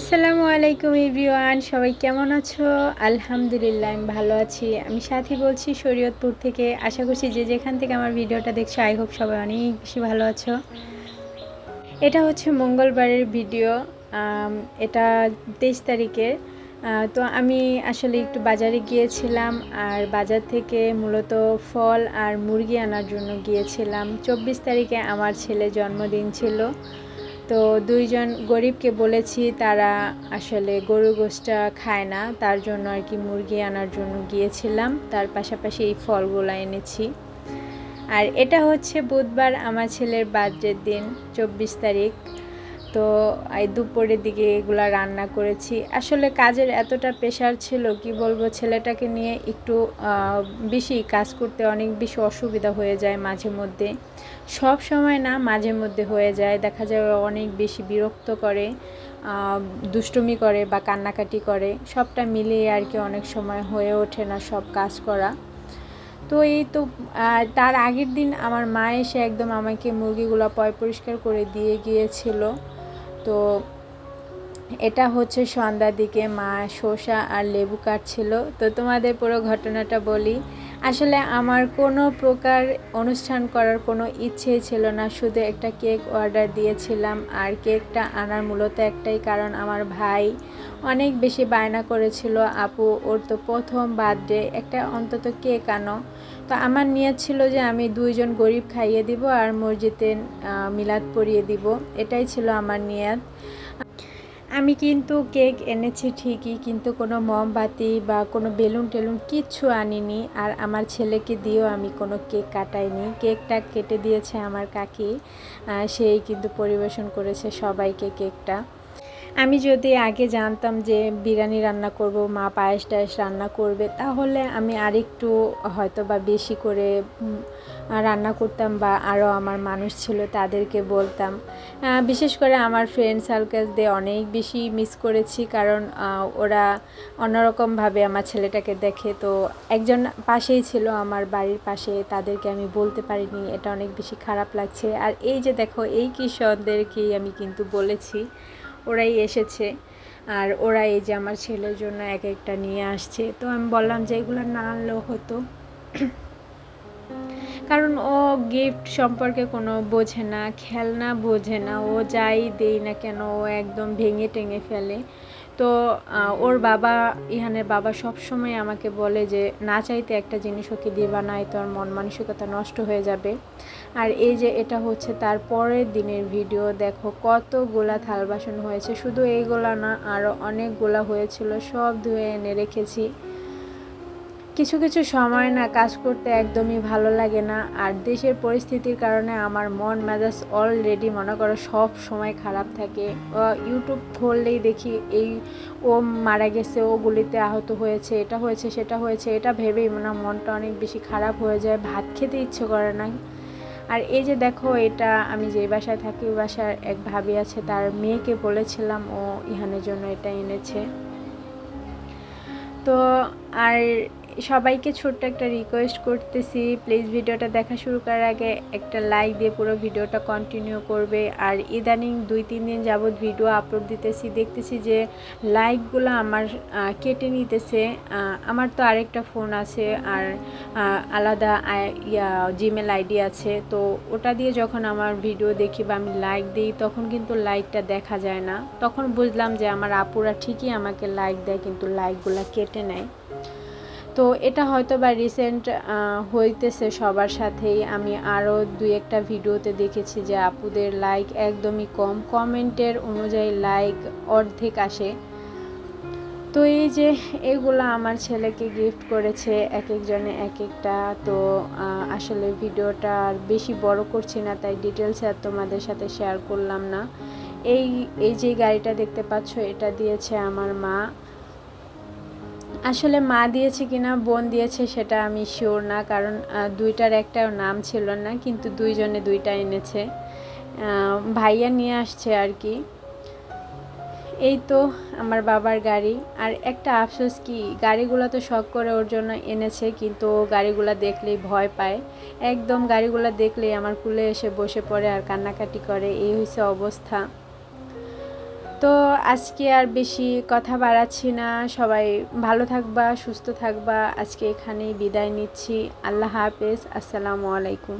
আসসালামু আলাইকুম এভরিওয়ান, সবাই কেমন আছো? আলহামদুলিল্লাহ আমি ভালো আছি। আমি সাথী বলছি শরীয়তপুর থেকে। আশা করছি যে যেখান থেকে আমার ভিডিওটা দেখছো আই হোপ সবাই অনেক বেশি ভালো আছো। এটা হচ্ছে মঙ্গলবারের ভিডিও। এটা 23 তারিখের। তো আমি আসলে একটু বাজারে গিয়েছিলাম, আর বাজার থেকে মূলত ফল আর মুরগি আনার জন্য গিয়েছিলাম। 24 তারিখে আমার ছেলের জন্মদিন ছিল। তো দুইজন গরিবকে বলেছি, তারা আসলে গরুর গোশতটা খায় না, তার জন্য আর কি মুরগি আনার জন্য গিয়েছিলাম। তার পাশাপাশি এই ফলগুলো এনেছি। আর এটা হচ্ছে বুধবার, আমার ছেলের বার্থডের দিন, 24 তারিখ। তো এই দুপুরের দিকে এগুলা রান্না করেছি। আসলে কাজের এতটা প্রেশার ছিল, কি বলবো, ছেলেটাকে নিয়ে একটু বেশি কাজ করতে অনেক বেশি অসুবিধা হয়ে যায় মাঝে মধ্যে। সব সময় না, মাঝে মধ্যে হয়ে যায়। দেখা যায় অনেক বেশি বিরক্ত করে, দুষ্টুমি করে বা কান্নাকাটি করে। সবটা মিলিয়ে আর কি অনেক সময় হয়ে ওঠে না সব কাজ করা। তো এই তো তার আগের দিন আমার মা এসে একদম আমাকে মুরগিগুলো পরিষ্কার করে দিয়ে গিয়েছিল। তো এটা হচ্ছে সন্ধ্যার দিকে মা শসা আর লেবু কাটছিল। তো তোমাদের পুরো ঘটনাটা বলি। আসলে আমার কোনো প্রকার অনুষ্ঠান করার কোনো ইচ্ছেই ছিল না, শুধু একটা কেক অর্ডার দিয়েছিলাম। আর কেকটা আনার মূলত একটাই কারণ, আমার ভাই অনেক বেশি বায়না করেছিল, আপু ওর তো প্রথম বার্থডে, একটা অন্তত কেক আনো। তো আমার নিয়ত ছিল যে আমি দুইজন গরিব খাইয়ে দিব আর মসজিদে মিলাদ পড়িয়ে দিব, এটাই ছিল আমার নিয়ত। আমি কিন্তু কেক এনেছি ঠিকই, কিন্তু কোনো মোমবাতি বা কোনো বেলুন টেলুন কিচ্ছু আনিনি। আর আমার ছেলেকে দিয়েও আমি কোনো কেক কাটাইনি। কেকটা কেটে দিয়েছে আমার কাকি, সেই কিন্তু পরিবেশন করেছে সবাইকে কেকটা। আমি যদি আগে জানতাম যে বিরিয়ানি রান্না করব, মা পায়েস টায়েস রান্না করবে, তাহলে আমি আরেকটু হয়তো বা বেশি করে রান্না করতাম, বা আরও আমার মানুষ ছিল তাদেরকে বলতাম। বিশেষ করে আমার ফ্রেন্ড সার্কেলদের অনেক বেশি মিস করেছি, কারণ ওরা অন্যরকমভাবে আমার ছেলেটাকে দেখে। তো একজন পাশেই ছিল আমার বাড়ির পাশে, তাদেরকে আমি বলতে পারিনি, এটা অনেক বেশি খারাপ লাগছে। আর এই যে দেখো, এই কিশোরদেরকেই আমি কিন্তু বলেছি, ওরাই এসেছে। আর ওরা এই যে আমার ছেলের জন্য এক একটা নিয়ে আসছে। তো আমি বললাম যে এগুলো না আনলেও হতো, কারণ ও গিফট সম্পর্কে কোনো বোঝে না, খেলনা বোঝে না। ও যাই দেই না কেন ও একদম ভেঙে টেঙে ফেলে। তো ওর বাবা, ইহানের বাবা সবসময় আমাকে বলে যে না চাইতে একটা জিনিস ওকে দিবা, নাই তোর মন মানসিকতা নষ্ট হয়ে যাবে। আর এই যে এটা হচ্ছে তার পরের দিনের ভিডিও, দেখো কতগুলা থাল বাসন হয়েছে, শুধু এইগুলা না আরও অনেকগুলা হয়েছিল, সব ধুয়ে এনে রেখেছি। কিছু কিছু সময় না কাজ করতে একদমই ভালো লাগে না। আর দেশের পরিস্থিতির কারণে আমার মন মেজাজ অলরেডি মনে করো সব সময় খারাপ থাকে। ইউটিউব খুললেই দেখি এই ও মারা গেছে, ও গুলিতে আহত হয়েছে, এটা হয়েছে সেটা হয়েছে, এটা ভেবেই না মনটা অনেক বেশি খারাপ হয়ে যায়, ভাত খেতে ইচ্ছে করে না। আর এই যে দেখো, এটা আমি যে বাসায় থাকি ওই বাসার এক ভাবি আছে, তার মেয়েকে বলেছিলাম, ও ইহানের জন্য এটা এনেছে। তো আর সবাইকে ছোট্ট একটা রিকোয়েস্ট করতেছি, প্লিজ ভিডিওটা দেখা শুরু করার আগে একটা লাইক দিয়ে পুরো ভিডিওটা কন্টিনিউ করবে। আর ইদানিং 2-3 দিন যাবৎ ভিডিও আপলোড দিতেছি, দেখতেছি যে লাইকগুলো আমার কেটে নিতেছে। আমার তো আরেকটা ফোন আছে, আর আলাদা জিমেল আইডি আছে। তো ওটা দিয়ে যখন আমার ভিডিও দেখি বা আমি লাইক দিই, তখন কিন্তু লাইকটা দেখা যায় না। তখন বুঝলাম যে আমার আপুরা ঠিকই আমাকে লাইক দেয়, কিন্তু লাইকগুলো কেটে নেয়। তো এটা হয়তো বা রিসেন্ট হইতেছে সবার সাথেই। আমি আরও 2-1টা ভিডিওতে দেখেছি যে আপুদের লাইক একদমই কম, কমেন্টের অনুযায়ী লাইক অর্ধেক আসে। তো এই যে এগুলো আমার ছেলেকে গিফট করেছে, এক একজনে এক একটা। তো আসলে ভিডিওটা আর বেশি বড় করছি না, তাই ডিটেলসে আর তোমাদের সাথে শেয়ার করলাম না। এই এই যে গাড়িটা দেখতে পাচ্ছ, এটা দিয়েছে আমার মা। আসলে মা দিয়েছে কিনা বোন দিয়েছে সেটা আমি শিওর না, কারণ দুইটার একটাও নাম ছিল না, কিন্তু দুইজনে দুইটা এনেছে। ভাইয়া নিয়ে আসছে আর কি। এই তো আমার বাবার গাড়ি। আর একটা আফসোস কি, গাড়িগুলো তো শখ করে ওর জন্য এনেছে, কিন্তু ও গাড়িগুলো দেখলেই ভয় পায়। একদম গাড়িগুলো দেখলেই আমার কুলে এসে বসে পড়ে আর কান্নাকাটি করে, এই হয়েছে অবস্থা। তো আজকে আর বেশি কথা বাড়াচ্ছি না, সবাই ভালো থাকবা, সুস্থ থাকবা। আজকে এখানেই বিদায় নিচ্ছি। আল্লাহ হাফেজ, আসসালামু আলাইকুম।